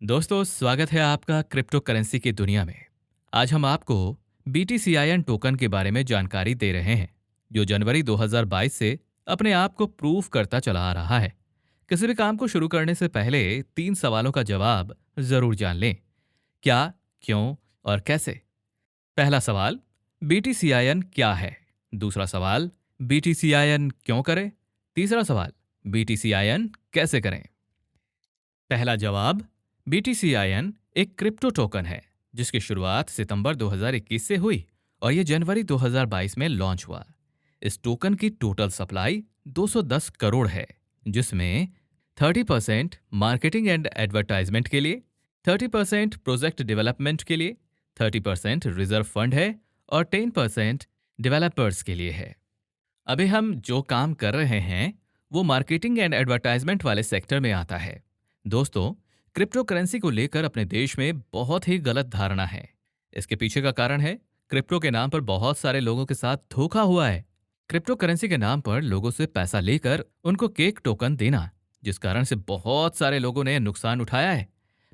दोस्तों, स्वागत है आपका क्रिप्टो करेंसी की दुनिया में। आज हम आपको BTCIN टोकन के बारे में जानकारी दे रहे हैं, जो जनवरी 2022 से अपने आप को प्रूव करता चला आ रहा है। किसी भी काम को शुरू करने से पहले 3 सवालों का जवाब जरूर जान लें। क्या, क्यों और कैसे। पहला सवाल, BTCIN क्या है? दूसरा सवाल, BTCIN क्यों करें? तीसरा सवाल, BTCIN कैसे करें? पहला जवाब, BTCIN एक क्रिप्टो टोकन है जिसकी शुरुआत सितंबर 2021 से हुई और यह जनवरी 2022 में लॉन्च हुआ। इस टोकन की टोटल सप्लाई 210 करोड़ है, जिसमें 30% मार्केटिंग एंड एडवर्टाइजमेंट के लिए, 30% प्रोजेक्ट डेवलपमेंट के लिए, 30% रिजर्व फंड है और 10% डेवलपर्स के लिए है। अभी हम जो काम कर रहे हैं वो मार्केटिंग एंड एडवर्टाइजमेंट वाले सेक्टर में आता है। दोस्तों, क्रिप्टो करेंसी को लेकर अपने देश में बहुत ही गलत धारणा है। इसके पीछे का कारण है, क्रिप्टो के नाम पर बहुत सारे लोगों के साथ धोखा हुआ है। क्रिप्टो करेंसी के नाम पर लोगों से पैसा लेकर उनको केक टोकन देना, जिस कारण से बहुत सारे लोगों ने नुकसान उठाया है।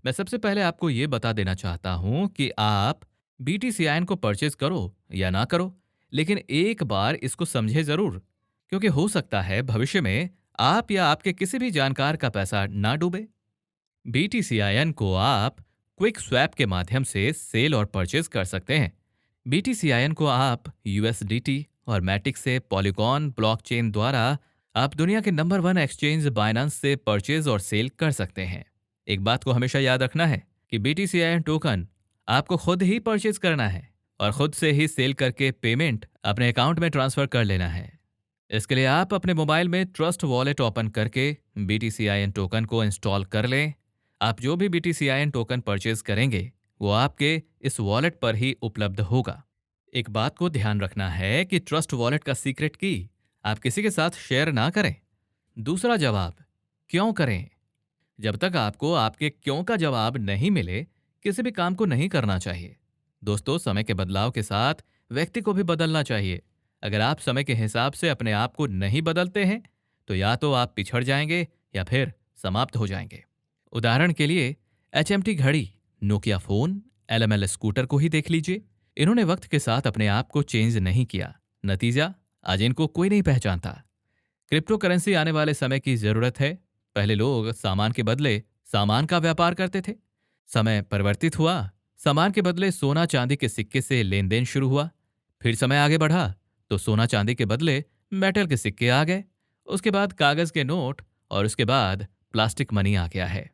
मैं सबसे पहले आपको ये बता देना चाहता हूं कि आप BTCIN को परचेज करो या ना करो, लेकिन एक बार इसको समझे जरूर, क्योंकि हो सकता है भविष्य में आप या आपके किसी भी जानकार का पैसा ना डूबे। BTCIN को आप क्विक स्वैप के माध्यम से सेल और परचेज कर सकते हैं। BTCIN को आप USDT और मैटिक से पॉलीगॉन ब्लॉकचेन द्वारा आप दुनिया के नंबर 1 एक्सचेंज बाइनांस से परचेज और सेल कर सकते हैं। एक बात को हमेशा याद रखना है कि BTCIN टोकन आपको खुद ही परचेज करना है और खुद से ही सेल करके पेमेंट अपने अकाउंट में ट्रांसफर कर लेना है। इसके लिए आप अपने मोबाइल में ट्रस्ट वॉलेट ओपन करके BTCIN टोकन को इंस्टॉल कर लें। आप जो भी BTCIN टोकन परचेज करेंगे वो आपके इस वॉलेट पर ही उपलब्ध होगा। एक बात को ध्यान रखना है कि ट्रस्ट वॉलेट का सीक्रेट की आप किसी के साथ शेयर ना करें। दूसरा जवाब, क्यों करें? जब तक आपको आपके क्यों का जवाब नहीं मिले, किसी भी काम को नहीं करना चाहिए। दोस्तों, समय के बदलाव के साथ व्यक्ति को भी बदलना चाहिए। अगर आप समय के हिसाब से अपने आप को नहीं बदलते हैं, तो या तो आप पिछड़ जाएंगे या फिर समाप्त हो जाएंगे। उदाहरण के लिए HMT घड़ी, नोकिया फोन, LML स्कूटर को ही देख लीजिए। इन्होंने वक्त के साथ अपने आप को चेंज नहीं किया। नतीजा, आज इनको कोई नहीं पहचानता। क्रिप्टो करेंसी आने वाले समय की जरूरत है। पहले लोग सामान के बदले सामान का व्यापार करते थे। समय परिवर्तित हुआ, सामान के बदले सोना चांदी के सिक्के से लेन देन शुरू हुआ। फिर समय आगे बढ़ा तो सोना चांदी के बदले मेटल के सिक्के आ गए। उसके बाद कागज के नोट और उसके बाद प्लास्टिक मनी आ गया है।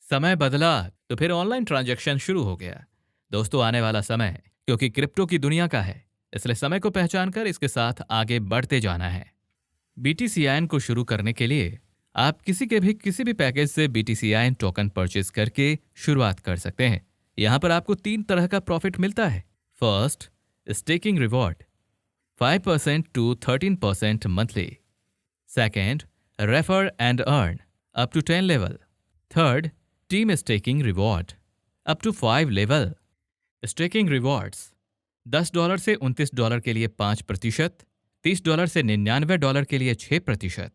समय बदला तो फिर ऑनलाइन ट्रांजैक्शन शुरू हो गया। दोस्तों, आने वाला समय क्योंकि क्रिप्टो की दुनिया का है, इसलिए समय को पहचान कर इसके साथ आगे बढ़ते जाना है। BTCIN को शुरू करने के लिए आप किसी भी पैकेज से BTCIN टोकन परचेज करके शुरुआत कर सकते हैं। यहां पर आपको 3 तरह का प्रॉफिट मिलता है। First, staking reward 5% to 13% monthly. Second, refer and earn up to 10 level. Third, team staking reward up to 5 level. Staking rewards $10 से $29 के लिए 5%, $30 से $99 के लिए 6%,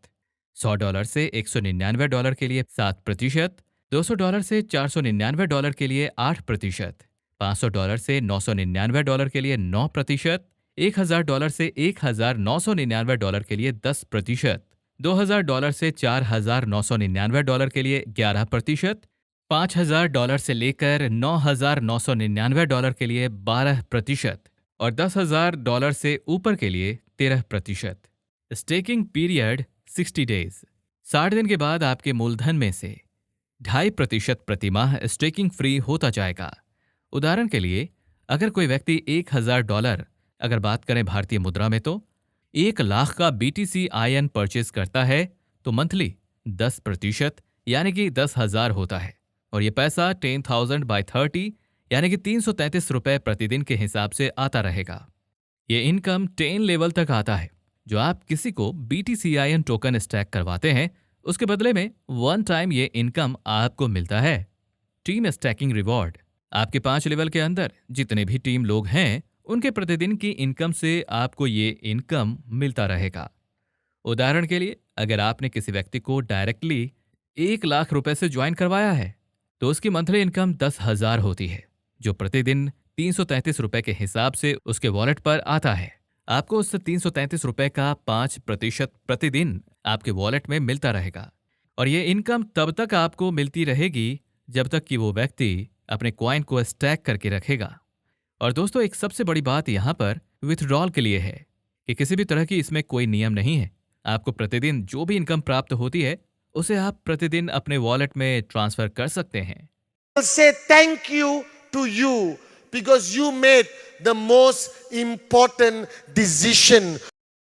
$100 से $199 के लिए 7%, $200 से $499 के लिए 8%, $500 से $999 के लिए 9%, $1,000 से $1,999 के लिए 10%, $2,000 से $4,999 के लिए 11%, $5,000 से लेकर $9,999 के लिए 12% और $10,000 से ऊपर के लिए 13%। Staking period 60 days. 60 दिन के बाद आपके मूलधन में से 2.5% प्रति माह स्टेकिंग फ्री होता जाएगा। उदाहरण के लिए, अगर कोई व्यक्ति $1,000, अगर बात करें भारतीय मुद्रा में तो 1 लाख का BTCIN परचेज करता है तो मंथली 10% यानी कि 10,000 होता है और ये पैसा 10,000 बाय 30 यानी कि 333 रुपए प्रतिदिन के हिसाब से आता रहेगा। ये इनकम 10 लेवल तक आता है। जो आप किसी को BTCIN टोकन स्टैक करवाते हैं, उसके बदले में 1 टाइम ये इनकम आपको मिलता है। टीम स्टैकिंग रिवॉर्ड, आपके 5 लेवल के अंदर जितने भी टीम लोग हैं उनके प्रतिदिन की इनकम से आपको ये इनकम मिलता रहेगा। उदाहरण के लिए, अगर आपने किसी व्यक्ति को डायरेक्टली 1 लाख रुपए से ज्वाइन करवाया है तो उसकी मंथली इनकम 10,000 होती है, जो प्रतिदिन 333 रुपए के हिसाब से उसके वॉलेट पर आता है। आपको उस 333 रुपए का 5% प्रतिदिन आपके वॉलेट में मिलता रहेगा। और ये इनकम तब तक आपको मिलती रहेगी जब तक कि वो व्यक्ति अपने कॉइन को स्टैक करके रखेगा। और दोस्तों, एक सबसे बड़ी बात यहाँ पर विथड्रॉल के लिए है कि किसी भी तरह की इसमें कोई नियम नहीं है। आपको प्रतिदिन जो भी इनकम प्राप्त होती है उसे आप प्रतिदिन अपने वॉलेट में ट्रांसफर कर सकते हैं। I'll say thank you to you because you made the most important decision